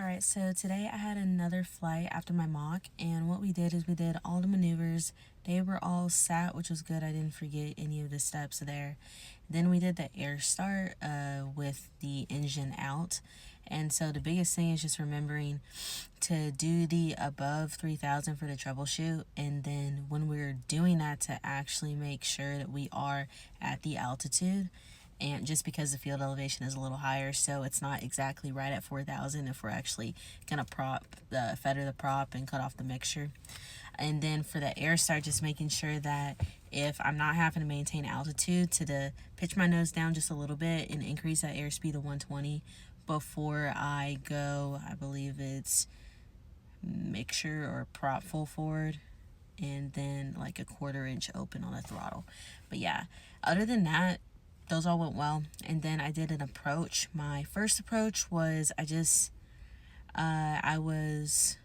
Alright, so today I had another flight after my mock, and what we did is we did all the maneuvers. They were all sat, which was good. I didn't forget any of the steps there. Then we did the air start with the engine out. And so the biggest thing is just remembering to do the above 3,000 for the troubleshoot. And then when we're doing that, to actually make sure that we are at the altitude, and just because the field elevation is a little higher, so it's not exactly right at 4,000 if we're actually gonna feather the prop and cut off the mixture. And then for the air start, just making sure that if I'm not having to maintain altitude, to pitch my nose down just a little bit and increase that airspeed to 120 before I go. I believe it's mixture or prop full forward, and then like a 1/4 inch open on the throttle. But yeah, other than that, those all went well. And then I did an approach. My first approach was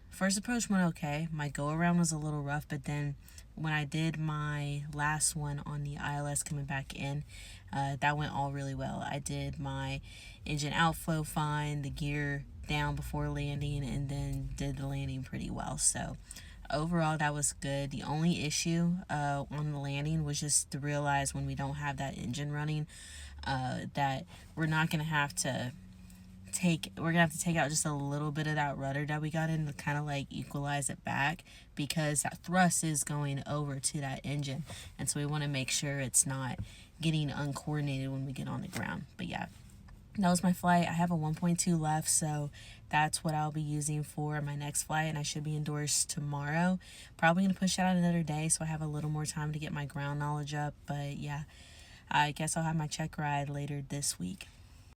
first approach went okay. My go around was a little rough, but then when I did my last one on the ILS coming back in, that went all really well. I did my engine outflow fine, the gear down before landing, and then did the landing pretty well. So overall, that was good. The only issue on the landing was just to realize when we don't have that engine running, that we're gonna have to take out just a little bit of that rudder that we got in to kind of like equalize it back, because that thrust is going over to that engine, and so we want to make sure it's not getting uncoordinated when we get on the ground. But yeah, that was my flight. I have a 1.2 left, so that's what I'll be using for my next flight, and I should be indoors tomorrow. Probably going to push it out another day so I have a little more time to get my ground knowledge up. But yeah, I guess I'll have my check ride later this week.